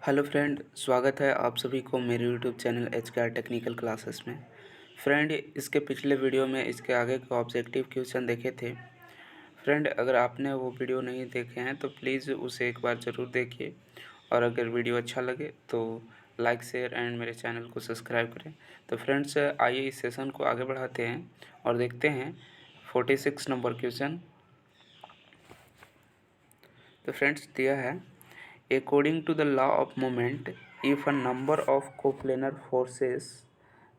Hello friend, स्वागत है आप सभी को मेरे YouTube channel HKR technical classes में। फ्रेंड, इसके पिछले वीडियो में इसके आगे के ऑब्जेक्टिव क्वेश्चन देखे थे। फ्रेंड, अगर आपने वो वीडियो नहीं देखे हैं तो प्लीज़ उसे एक बार ज़रूर देखिए, और अगर वीडियो अच्छा लगे तो लाइक शेयर एंड मेरे चैनल को सब्सक्राइब करें। तो फ्रेंड्स, आइए इस सेशन को आगे बढ़ाते हैं और देखते हैं 46 नंबर क्वेश्चन। तो फ्रेंड्स, दिया है according to the law of moment, if a number of coplanar forces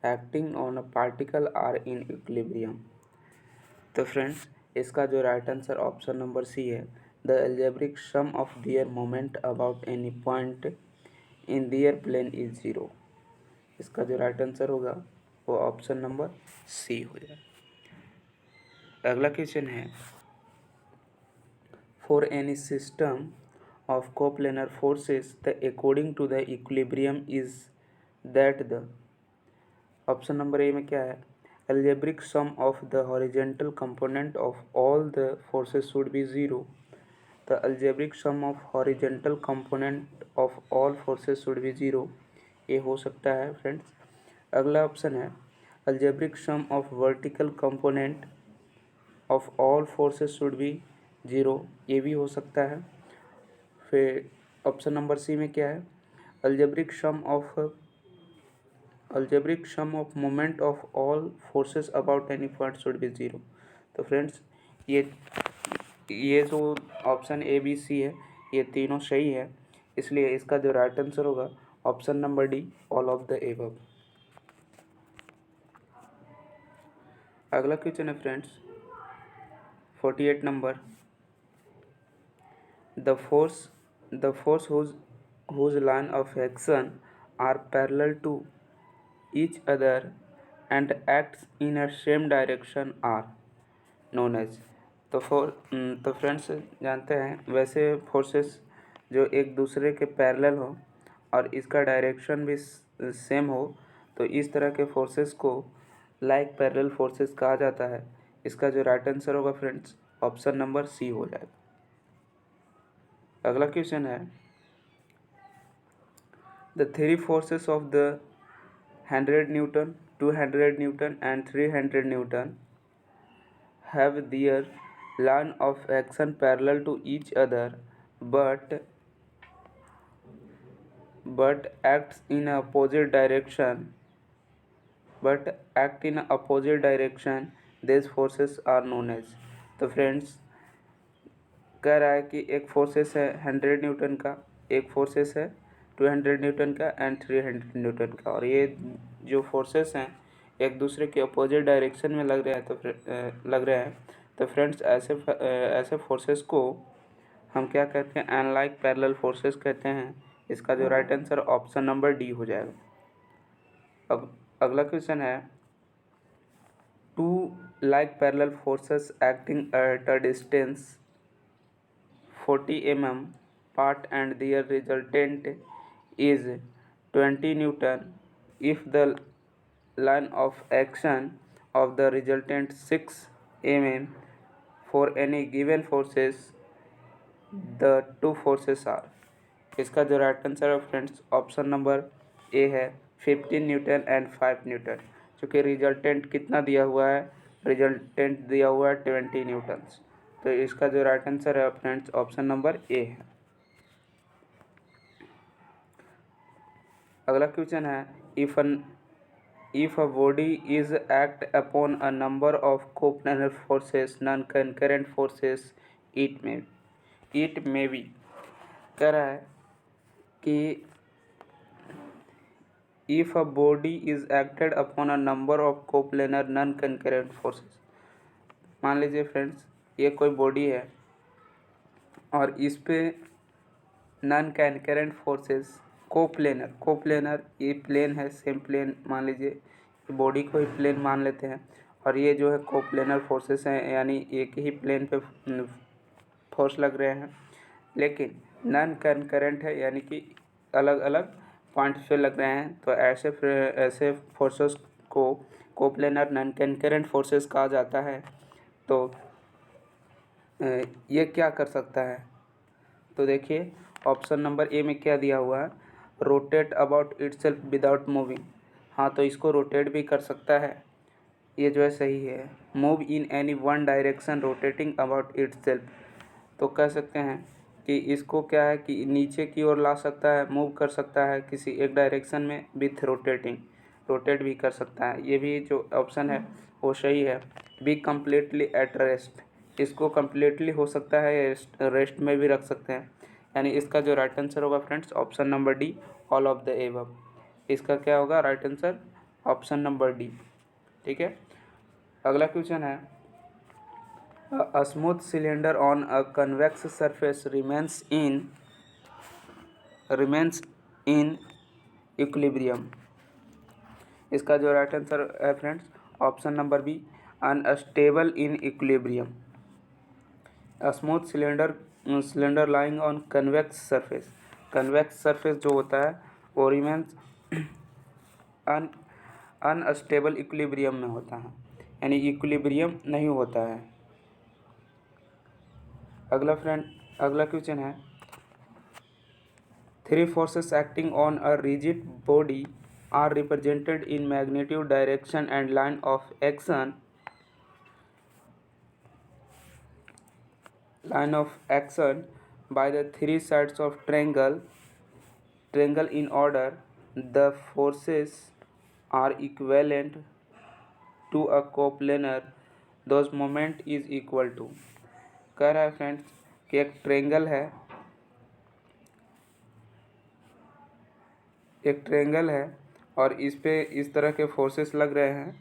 acting on a particle are in equilibrium, तो फ्रेंड्स इसका जो right answer option number C है। The algebraic sum of their moment about any point in their plane is zero. इसका जो right answer होगा वो option number सी हो जाए। अगला क्वेश्चन है, for any system of coplanar forces, the according to the equilibrium is that the option number A में क्या है, algebraic sum of the horizontal component of all the forces should be zero। the algebraic sum of horizontal component of all forces should be zero, ये हो सकता है friends. अगला option है algebraic sum of vertical component of all forces should be zero, ये भी हो सकता है। फिर ऑप्शन नंबर सी में क्या है, algebraic sum of moment of all forces about any point should be zero। तो फ्रेंड्स ये जो ऑप्शन ए बी सी है ये तीनों सही है, इसलिए इसका जो राइट आंसर होगा option number D, all of the above. अगला क्वेश्चन है friends 48 number, the force whose line of action are parallel to each other and acts in a same direction are known as। तो friends जानते हैं वैसे forces जो एक दूसरे के पैरेलल हो और इसका डायरेक्शन भी सेम हो, तो इस तरह के फोर्सेस को लाइक पैरेलल फोर्सेस कहा जाता है। इसका जो राइट आंसर होगा फ्रेंड्स ऑप्शन नंबर सी हो जाएगा। अगला क्वेश्चन है, the three forces of the 100 Newton, 200 Newton and 300 Newton have their line of action parallel to each other but acts in opposite direction, these forces are known as। तो friends कह रहा है कि एक फोर्सेस है 100 Newton का, एक forces है 200 न्यूटन का एंड 300 न्यूटन का, और ये जो फोर्सेस हैं एक दूसरे के अपोजिट डायरेक्शन में लग रहे हैं। तो फ्रेंड्स ऐसे फोर्सेस को हम क्या कहते हैं, अनलाइक पैरेलल फोर्सेस कहते हैं। इसका जो right answer option number D हो जाएगा। अब अगला क्वेश्चन है, two like parallel forces acting at a distance 40 mm part and their resultant is 20 Newton if the line of action of the resultant 6 mm for any given forces the two forces are। इसका जो right answer है friends option number ए है 15 Newton and 5 Newton, चूँकि resultant कितना दिया हुआ है, resultant दिया हुआ है 20 न्यूटन्स। तो इसका जो राइट आंसर है फ्रेंड्स ऑप्शन नंबर ए है। अगला क्वेश्चन है, if a body is act upon a number of coplanar forces non concurrent forces it may be कह रहा है कि if a body is acted upon a number of coplanar non concurrent forces, मान लीजिए friends ये कोई body है और इस पे नॉन कैनकरेंट फोर्सेस कोप्लेनर ये प्लेन है, सेम प्लेन मान लीजिए, बॉडी को ही प्लेन मान लेते हैं, और ये जो है कोप्लेनर फोर्सेस हैं, यानी एक ही प्लेन पे फोर्स लग रहे हैं, लेकिन नॉन कैनकरेंट है, यानी कि अलग अलग पॉइंट पे लग रहे हैं। तो ऐसे फोर्सेस को कोप्लेनर नॉन कैनकरेंट फोर्सेस कहा जाता है। तो ये क्या कर सकता है, तो देखिए ऑप्शन नंबर ए में क्या दिया हुआ है, rotate about itself without moving. हाँ, तो इसको रोटेट भी कर सकता है, ये जो है सही है। Move in any one direction rotating about itself, तो कह सकते हैं कि इसको क्या है कि नीचे की ओर ला सकता है, मूव कर सकता है किसी एक डायरेक्शन में विथ रोटेटिंग, रोटेट भी कर सकता है। ये भी जो ऑप्शन है वो सही है। बी कम्प्लीटली एट रेस्ट, इसको कम्प्लीटली हो सकता है रेस्ट में भी रख सकते हैं, यानी इसका जो राइट आंसर होगा friends option number D, all of the above. इसका क्या होगा right answer, option number D. ठीक है, अगला क्वेश्चन है a smooth cylinder on a convex surface remains in equilibrium। इसका जो राइट आंसर है friends option number B, unstable in equilibrium. Smooth cylinder lying on convex surface, convex surface जो होता है वो रिमेन्स अन अनस्टेबल इक्विलिब्रियम में होता है, यानी इक्विलिब्रियम नहीं होता है। अगला क्वेश्चन है three forces acting on a rigid body are represented in magnitude, direction and line of action by the three sides of triangle in order. The forces are equivalent to a coplanar, those moment is equal to। कह रहा है friends कि एक triangle है और इस पे इस तरह के फोर्सेस लग रहे हैं,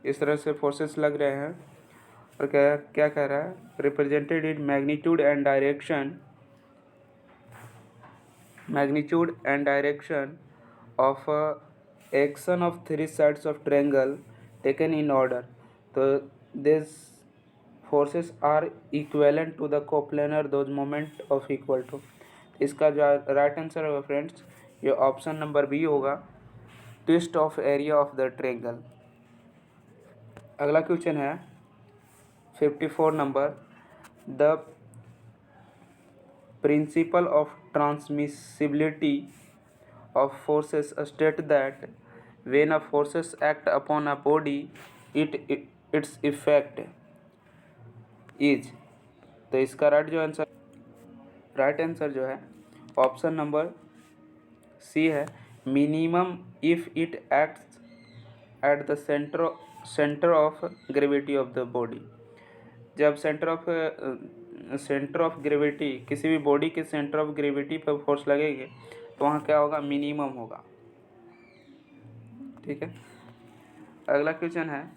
इस तरह से फोर्सेस लग रहे हैं, और क्या कह रहा है, represented in magnitude and direction of action of three sides of triangle taken in order. तो this forces are equivalent to the coplanar those moment of equal to. इसका जो राइट आंसर होगा फ्रेंड्स ये ऑप्शन नंबर बी होगा, twist of area of the triangle. अगला question है 54 number, the principle of transmissibility of forces state that when a forces act upon a body its effect is। तो इसका right answer जो है option number C है, minimum if it acts at the centre of gravity of the body. जब centre of gravity किसी भी body के centre of gravity पर फोर्स लगेगी तो वहाँ क्या होगा, मिनिमम होगा। ठीक है, अगला क्वेश्चन है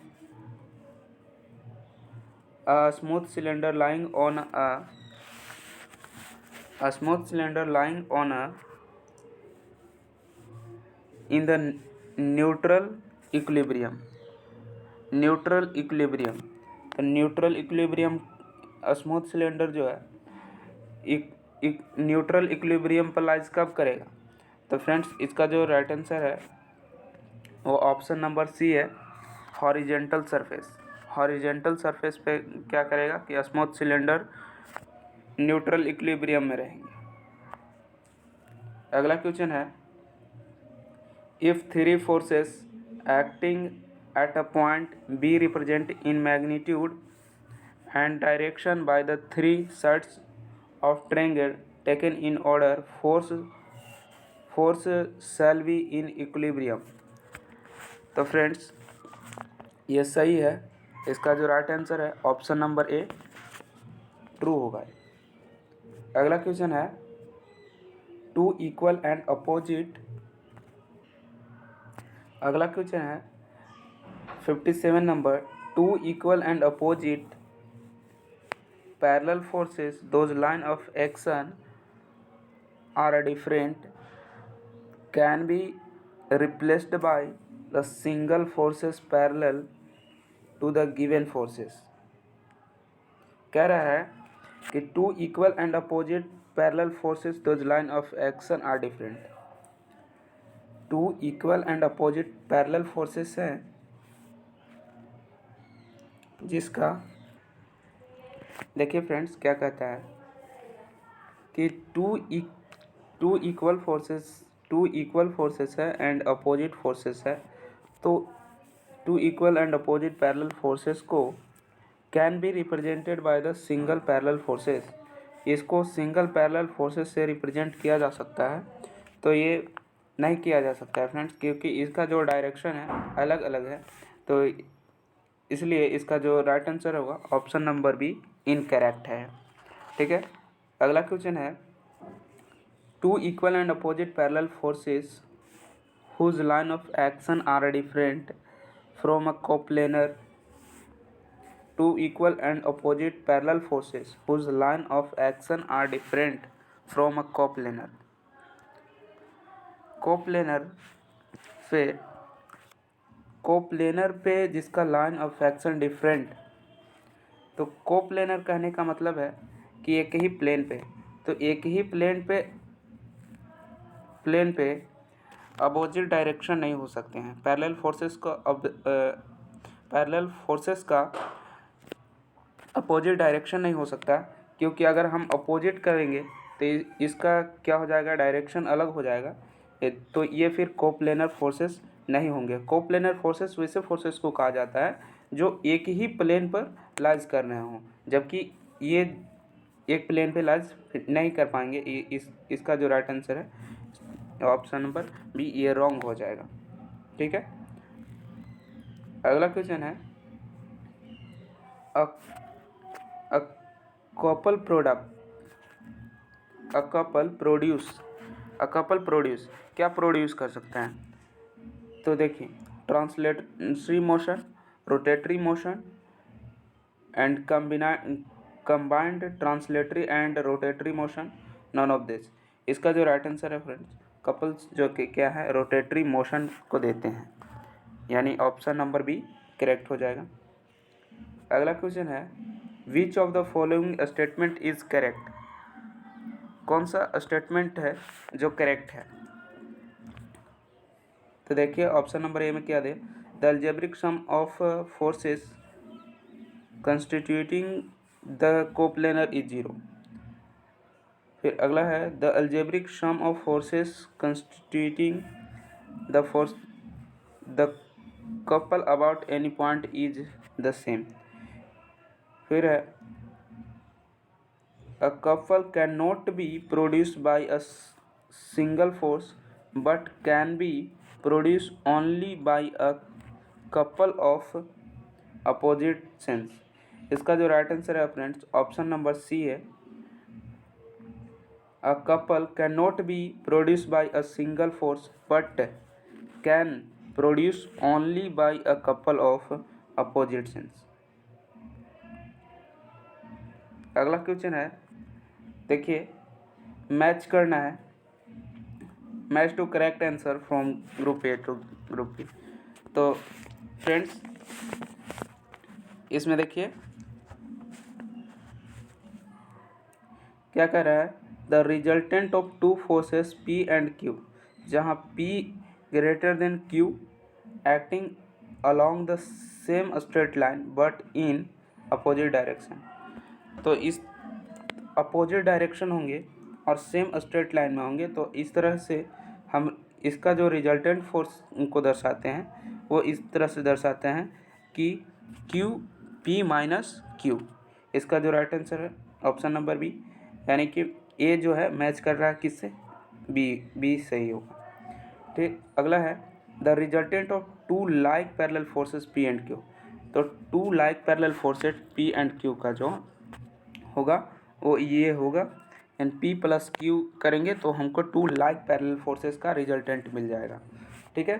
a smooth cylinder lying on a in the neutral equilibrium। तो न्यूट्रल इक्विलिब्रियम स्मूथ सिलेंडर जो है न्यूट्रल इक्विलिब्रियम पर लाइज कब करेगा। तो फ्रेंड्स इसका जो राइट आंसर है वो ऑप्शन नंबर सी है, हॉरिजेंटल सरफेस पे क्या करेगा कि स्मूथ सिलेंडर न्यूट्रल इक्विलिब्रियम में रहेंगे। अगला क्वेश्चन है if three forces acting at a point be represent in magnitude and direction by the three sides of triangle taken in order, force shall be in equilibrium. तो friends ये सही है, इसका जो राइट आंसर है option number A true होगा। अगला question है टू इक्वल एंड अपोजिट। अगला क्वेश्चन है 57 number, two equal and opposite parallel forces those line of action are different can be replaced by the single forces parallel to the given forces. कह रहा है कि two equal and opposite parallel forces those line of action are different. Two equal and opposite parallel forces हैं जिसका देखिए friends क्या कहता है कि टू इक्वल फोर्सेस है एंड अपोजिट फोर्सेस है, तो two equal and opposite parallel forces को can be represented by the single parallel forces. इसको सिंगल पैरेलल फोर्सेस से रिप्रेजेंट किया जा सकता है, तो ये नहीं किया जा सकता है फ्रेंड्स, क्योंकि इसका जो डायरेक्शन है अलग अलग है, तो इसलिए इसका जो राइट आंसर होगा ऑप्शन नंबर बी इनकरेक्ट है। ठीक है, अगला क्वेश्चन है two equal and opposite parallel forces whose line of action are different from a coplanar। Two equal and opposite parallel forces whose line of action are different from a coplanar। Coplanar पे जिसका line of action different, तो coplanar कहने का मतलब है कि एक ही plane पे, तो एक ही प्लेन पे अपोजिट डायरेक्शन नहीं हो सकते हैं। पैरेलल फोर्सेस का अपोजिट डायरेक्शन नहीं हो सकता, क्योंकि अगर हम अपोजिट करेंगे तो इसका क्या हो जाएगा, डायरेक्शन अलग हो जाएगा, तो ये फिर कोप्लेनर फोर्सेस नहीं होंगे। कोप्लेनर फोर्सेस वैसे फोर्सेस को कहा जाता है जो एक ही प्लेन पर लाइज कर रहे हों, जबकि ये एक प्लेन पे लाइज नहीं कर पाएंगे। इसका जो राइट आंसर है ऑप्शन नंबर बी, ये रॉन्ग हो जाएगा। ठीक है, अगला क्वेश्चन है अ कपल प्रोड्यूस क्या प्रोड्यूस कर सकता है, तो देखिए translatory motion, rotatory motion and combined translatory and rotatory motion, none of this. इसका जो राइट आंसर है फ्रेंड्स, कपल्स जो कि क्या है रोटेटरी मोशन को देते हैं, यानी ऑप्शन नंबर बी करेक्ट हो जाएगा। अगला क्वेश्चन है which of the following statement is correct. कौन सा स्टेटमेंट है जो करेक्ट है, तो देखिए ऑप्शन नंबर ए में क्या दे, the algebraic sum of forces constituting the coplanar is 0। फिर अगला है the algebraic sum of forces constituting the couple about any point is the same. फिर है a couple cannot be produced by a single force but can be produced only by a couple of opposite sense। इसका जो right answer है friends option number C है, a couple cannot be produced by a single force but can produce only by a couple of opposite sense। अगला question है, देखिए match करना है, match to correct answer from group A to group B. तो friends इसमें देखिए क्या कह रहा है, the resultant of two forces P and Q, जहाँ P greater than Q acting along the same straight line but in opposite direction. तो इस अपोजिट डायरेक्शन होंगे और सेम स्ट्रेट लाइन में होंगे, तो इस तरह से हम इसका जो रिजल्टेंट फोर्स को दर्शाते हैं वो इस तरह से दर्शाते हैं कि क्यू पी माइनस क्यू। इसका जो राइट आंसर है ऑप्शन नंबर बी, यानी कि ए जो है मैच कर रहा है किससे, बी सही होगा। ठीक, अगला है the resultant of two like parallel forces P and Q. तो two like parallel forces P and Q का जो होगा वो ये होगा, एंड पी प्लस क्यू करेंगे तो हमको टू लाइक पैरेलल फोर्सेस का रिजल्टेंट मिल जाएगा। ठीक है,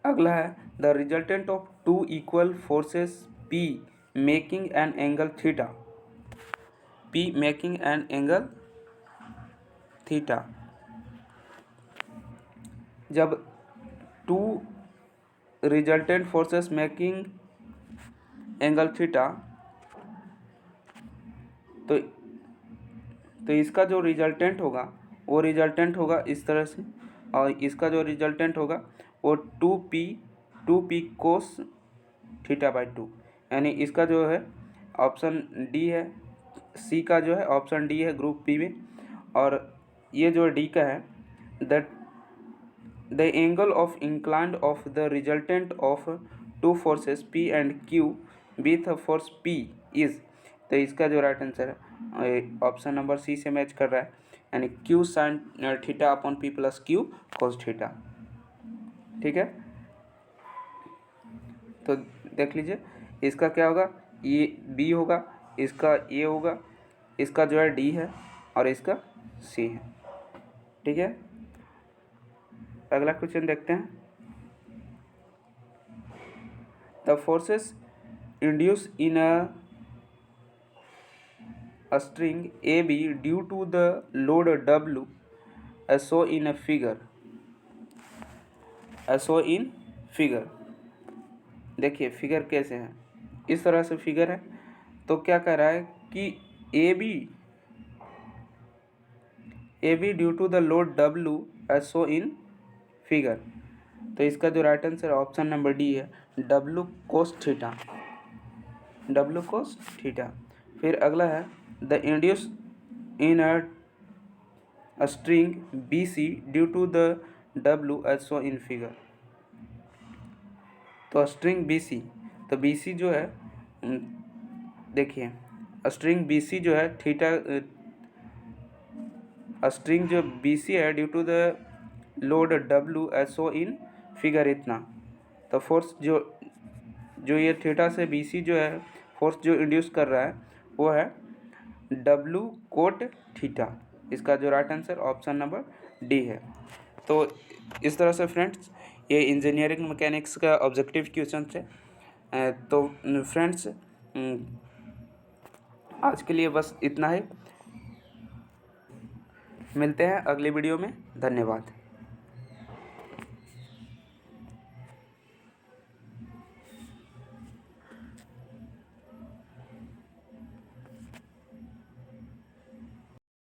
अगला है the resultant of two equal forces P making an angle theta. P making an angle theta, जब two resultant forces making angle theta, तो इसका जो रिजल्टेंट होगा वो रिजल्टेंट होगा इस तरह से, और इसका जो रिजल्टेंट होगा वो two P cos theta by 2, यानी इसका जो है ऑप्शन डी है, सी का जो है ऑप्शन डी है ग्रुप पी में, और ये जो डी का है, the angle of inclined of the resultant of two forces P and Q with force P is, तो इसका जो राइट आंसर है ऑप्शन नंबर सी से मैच कर रहा है, यानी Q sine theta upon P plus Q cos theta. ठीक है, तो देख लीजिए इसका क्या होगा, ये बी होगा, इसका ए होगा, इसका जो है डी है और इसका सी है। ठीक है, अगला क्वेश्चन देखते हैं। The forces induce in a string AB due to the load W as shown in a figure, देखिए फिगर कैसे है, इस तरह से फिगर है। तो क्या कह रहा है कि AB due to the load W as shown in figure, तो इसका जो right answer option number D है, W cos थीटा। फिर अगला है the induce in a string BC due to the W as shown in figure, तो string BC, तो BC जो है देखिए स्ट्रिंग BC जो है थीटा, स्ट्रिंग जो BC है due to the load W as shown in figure इतना, तो फोर्स जो ये थीटा से BC जो है फोर्स जो इंड्यूस कर रहा है वो है W कोट थीटा। इसका जो right answer option number D है। तो इस तरह से फ्रेंड्स ये इंजीनियरिंग मैकेनिक्स का ऑब्जेक्टिव क्वेश्चन है। तो फ्रेंड्स आज के लिए बस इतना ही, मिलते हैं अगली वीडियो में, धन्यवाद।